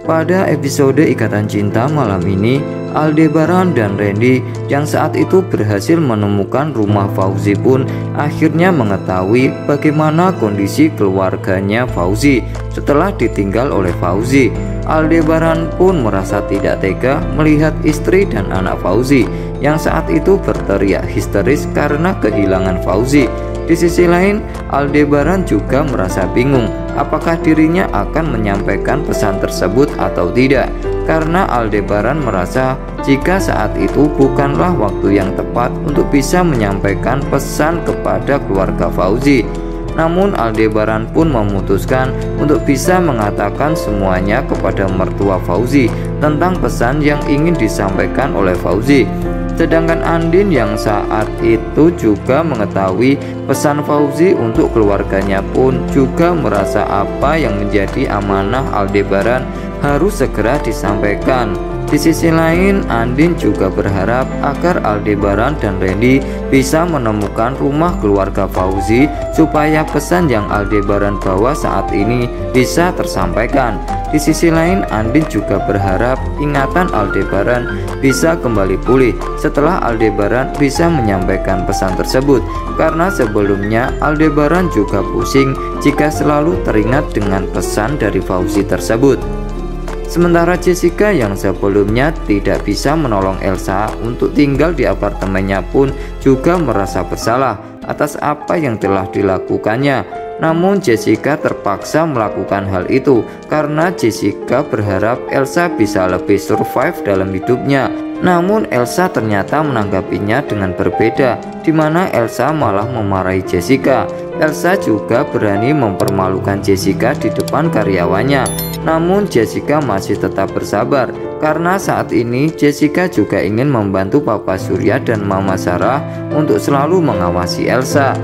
Pada episode Ikatan Cinta malam ini, Aldebaran dan Randy yang saat itu berhasil menemukan rumah Fauzi pun akhirnya mengetahui bagaimana kondisi keluarganya Fauzi setelah ditinggal oleh Fauzi. Aldebaran pun merasa tidak tega melihat istri dan anak Fauzi yang saat itu berteriak histeris karena kehilangan Fauzi. Di sisi lain, Aldebaran juga merasa bingung apakah dirinya akan menyampaikan pesan tersebut atau tidak, karena Aldebaran merasa jika saat itu bukanlah waktu yang tepat untuk bisa menyampaikan pesan kepada keluarga Fauzi. Namun Aldebaran pun memutuskan untuk bisa mengatakan semuanya kepada mertua Fauzi tentang pesan yang ingin disampaikan oleh Fauzi. Sedangkan Andin yang saat itu juga mengetahui pesan Fauzi untuk keluarganya pun juga merasa apa yang menjadi amanah Aldebaran harus segera disampaikan. Di sisi lain, Andin juga berharap agar Aldebaran dan Randy bisa menemukan rumah keluarga Fauzi supaya pesan yang Aldebaran bawa saat ini bisa tersampaikan. Di sisi lain, Andin juga berharap ingatan Aldebaran bisa kembali pulih setelah Aldebaran bisa menyampaikan pesan tersebut, karena sebelumnya Aldebaran juga pusing jika selalu teringat dengan pesan dari Fauzi tersebut. Sementara Jessica yang sebelumnya tidak bisa menolong Elsa untuk tinggal di apartemennya pun juga merasa bersalah atas apa yang telah dilakukannya. Namun Jessica terpaksa melakukan hal itu karena Jessica berharap Elsa bisa lebih survive dalam hidupnya. Namun Elsa ternyata menanggapinya dengan berbeda, di mana Elsa malah memarahi Jessica. Elsa juga berani mempermalukan Jessica di depan karyawannya. Namun Jessica masih tetap bersabar karena saat ini Jessica juga ingin membantu Papa Surya dan Mama Sarah untuk selalu mengawasi Elsa.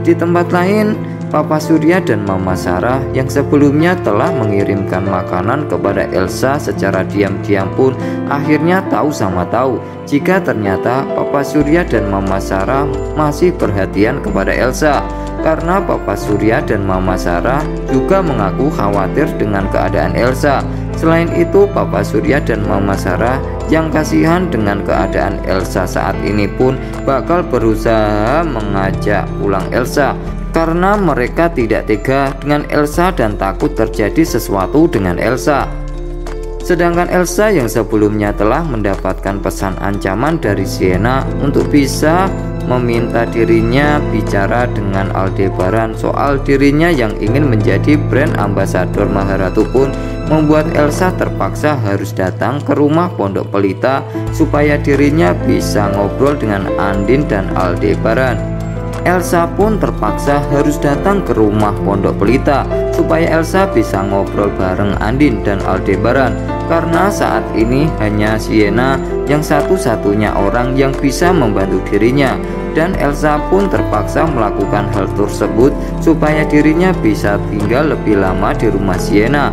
Di tempat lain, Papa Surya dan Mama Sarah yang sebelumnya telah mengirimkan makanan kepada Elsa secara diam-diam pun akhirnya tahu sama tahu jika ternyata Papa Surya dan Mama Sarah masih perhatian kepada Elsa. Karena Papa Surya dan Mama Sarah juga mengaku khawatir dengan keadaan Elsa. Selain itu, Papa Surya dan Mama Sarah yang kasihan dengan keadaan Elsa saat ini pun bakal berusaha mengajak pulang Elsa, karena mereka tidak tega dengan Elsa dan takut terjadi sesuatu dengan Elsa. Sedangkan Elsa yang sebelumnya telah mendapatkan pesan ancaman dari Sienna untuk bisa meminta dirinya bicara dengan Aldebaran soal dirinya yang ingin menjadi brand ambassador Maharatu pun membuat Elsa terpaksa harus datang ke rumah Pondok Pelita supaya dirinya bisa ngobrol dengan Andin dan Aldebaran. Elsa pun terpaksa harus datang ke rumah Pondok Pelita supaya Elsa bisa ngobrol bareng Andin dan Aldebaran, karena saat ini hanya Sienna yang satu-satunya orang yang bisa membantu dirinya, dan Elsa pun terpaksa melakukan hal tersebut supaya dirinya bisa tinggal lebih lama di rumah Sienna.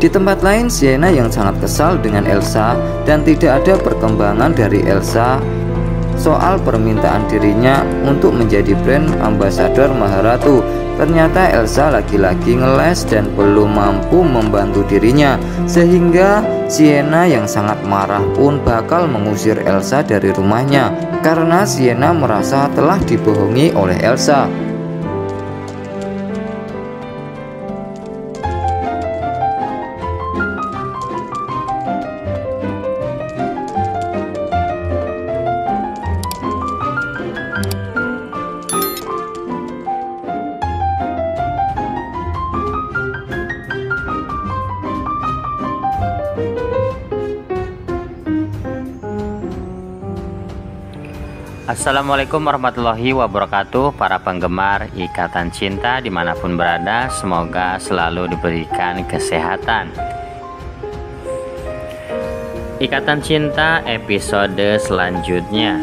Di tempat lain, Sienna yang sangat kesal dengan Elsa dan tidak ada perkembangan dari Elsa soal permintaan dirinya untuk menjadi brand ambassador Maharatu. Ternyata Elsa lagi-lagi ngeles dan belum mampu membantu dirinya, sehingga Sienna yang sangat marah pun bakal mengusir Elsa dari rumahnya karena Sienna merasa telah dibohongi oleh Elsa. Assalamualaikum warahmatullahi wabarakatuh. Para penggemar Ikatan Cinta dimanapun berada, semoga selalu diberikan kesehatan. Ikatan Cinta episode selanjutnya,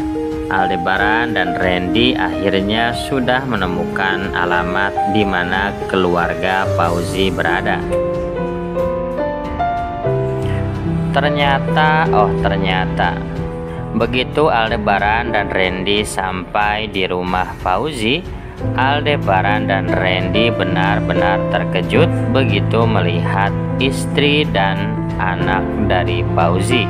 Aldebaran dan Randy akhirnya sudah menemukan alamat di mana keluarga Fauzi berada. Ternyata begitu Aldebaran dan Randy sampai di rumah Fauzi, Aldebaran dan Randy benar-benar terkejut begitu melihat istri dan anak dari Fauzi.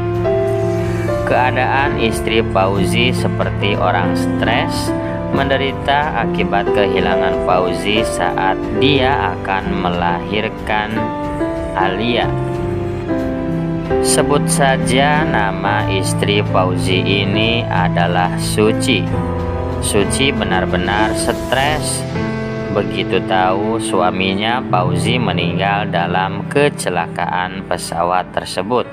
Keadaan istri Fauzi seperti orang stres, menderita akibat kehilangan Fauzi saat dia akan melahirkan Alia. Sebut saja nama istri Fauzi ini adalah Suci. Suci benar-benar stres begitu tahu suaminya Fauzi meninggal dalam kecelakaan pesawat tersebut.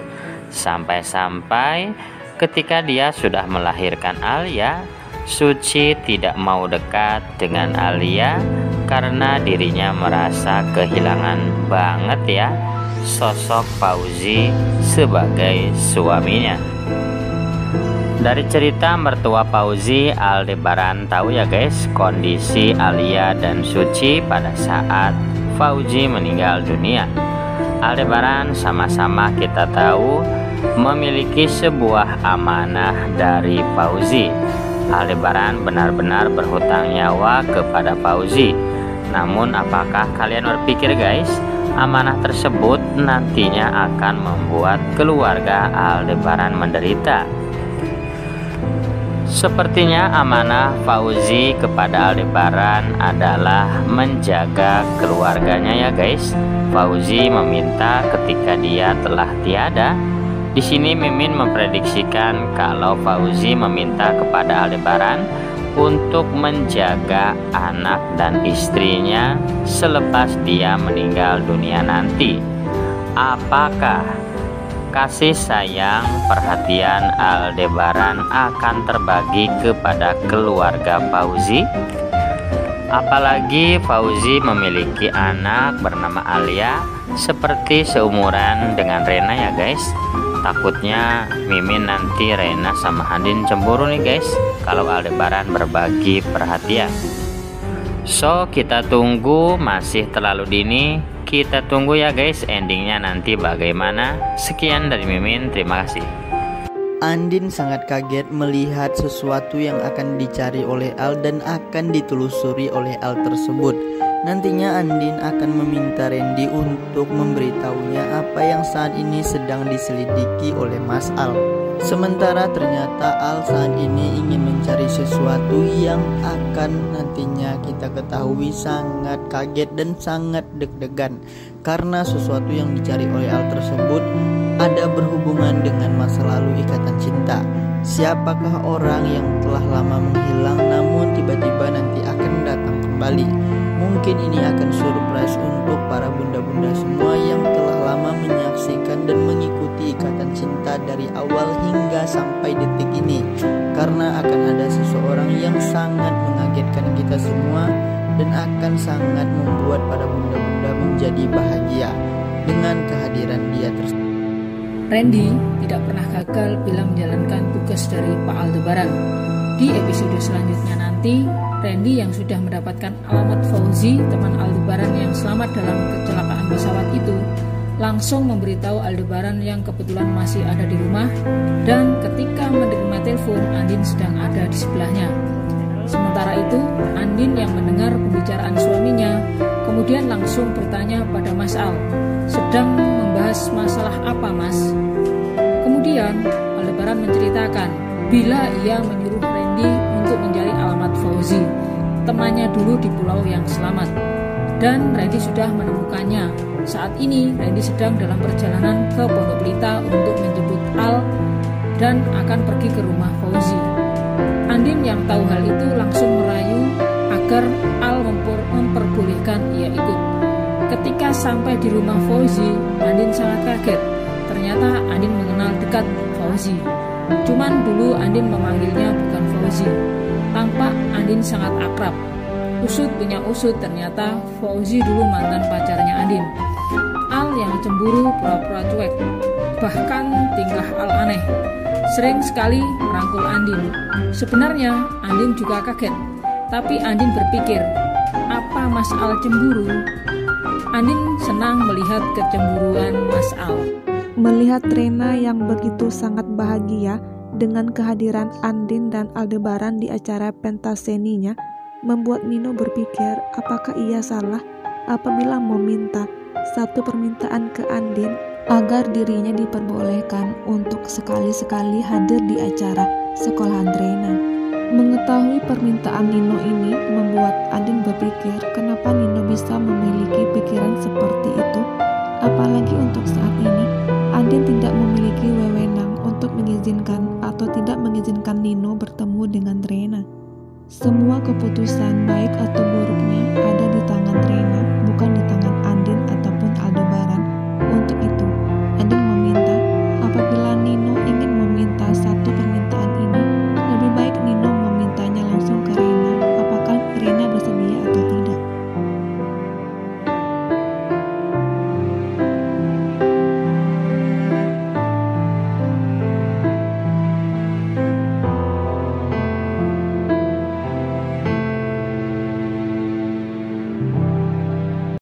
Sampai-sampai ketika dia sudah melahirkan Alia, Suci tidak mau dekat dengan Alia karena dirinya merasa kehilangan banget ya sosok Fauzi sebagai suaminya. Dari cerita mertua Fauzi, Aldebaran tahu ya guys kondisi Alia dan Suci pada saat Fauzi meninggal dunia. Aldebaran sama-sama kita tahu memiliki sebuah amanah dari Fauzi. Aldebaran benar-benar berhutang nyawa kepada Fauzi. Namun apakah kalian berpikir guys, amanah tersebut nantinya akan membuat keluarga Aldebaran menderita? Sepertinya amanah Fauzi kepada Aldebaran adalah menjaga keluarganya ya guys. Fauzi meminta ketika dia telah tiada. Di sini Mimin memprediksikan kalau Fauzi meminta kepada Aldebaran untuk menjaga anak dan istrinya selepas dia meninggal dunia nanti. Apakah kasih sayang, perhatian Aldebaran akan terbagi kepada keluarga Fauzi? Apalagi Fauzi memiliki anak bernama Alia seperti seumuran dengan Rena ya guys. Takutnya Mimin nanti Rena sama Andin cemburu nih guys kalau Aldebaran berbagi perhatian. So kita tunggu, masih terlalu dini. Kita tunggu ya guys endingnya nanti bagaimana. Sekian dari Mimin, terima kasih. Andin sangat kaget melihat sesuatu yang akan dicari oleh Al dan akan ditelusuri oleh Al tersebut. Nantinya Andin akan meminta Randy untuk memberitahunya apa yang saat ini sedang diselidiki oleh Mas Al. Sementara ternyata Al saat ini ingin mencari sesuatu yang akan nantinya kita ketahui sangat kaget dan sangat deg-degan. Karena sesuatu yang dicari oleh Al tersebut ada berhubungan dengan masa lalu ikatan cinta. Siapakah orang yang telah lama menghilang namun tiba-tiba nanti akan datang kembali? Mungkin ini akan surprise untuk para bunda-bunda semua yang telah lama menyaksikan dan mengikuti ikatan cinta dari awal hingga sampai detik ini. Karena akan ada seseorang yang sangat mengagetkan kita semua dan akan sangat membuat para bunda-bunda menjadi bahagia dengan kehadiran dia tersebut. Randy tidak pernah gagal bila menjalankan tugas dari Pak Aldebaran. Di episode selanjutnya nanti, Randy yang sudah mendapatkan alamat Fauzi, teman Aldebaran yang selamat dalam kecelakaan pesawat itu, langsung memberitahu Aldebaran yang kebetulan masih ada di rumah, dan ketika menerima telepon, Andin sedang ada di sebelahnya. Sementara itu, Andin yang mendengar pembicaraan suaminya, kemudian langsung bertanya pada Mas Al, sedang membahas masalah apa Mas? Kemudian Aldebaran menceritakan bila ia menyuruh Randy untuk mencari alamat Fauzi, temannya dulu di pulau yang selamat. Dan Randy sudah menemukannya. Saat ini Randy sedang dalam perjalanan ke Pondok Pelita untuk menjemput Al dan akan pergi ke rumah Fauzi. Andin yang tahu hal itu langsung merayu agar Al memperbolehkan ia ikut. Ketika sampai di rumah Fauzi, Andin sangat kaget. Ternyata Andin mengenal dekat Fauzi. Cuman dulu Andin memanggilnya bukan Fauzi. Tampak Andin sangat akrab. Usut punya usut, ternyata Fauzi dulu mantan pacarnya Andin. Al yang cemburu pura-pura cuek. Bahkan tingkah Al aneh. Sering sekali merangkul Andin. Sebenarnya Andin juga kaget. Tapi Andin berpikir, apa Mas Al cemburu? Andin senang melihat kecemburuan Mas Al. Melihat Rena yang begitu sangat bahagia dengan kehadiran Andin dan Aldebaran di acara pentaseninya, membuat Nino berpikir apakah ia salah apabila meminta satu permintaan ke Andin agar dirinya diperbolehkan untuk sekali-sekali hadir di acara sekolahan Rena. Mengetahui permintaan Nino ini membuat Andin berpikir kenapa Nino bisa memiliki pikiran seperti itu, apalagi untuk saat ini Andin tidak memiliki wewenang untuk mengizinkan atau tidak mengizinkan Nino bertemu dengan Rena. Semua keputusan baik atau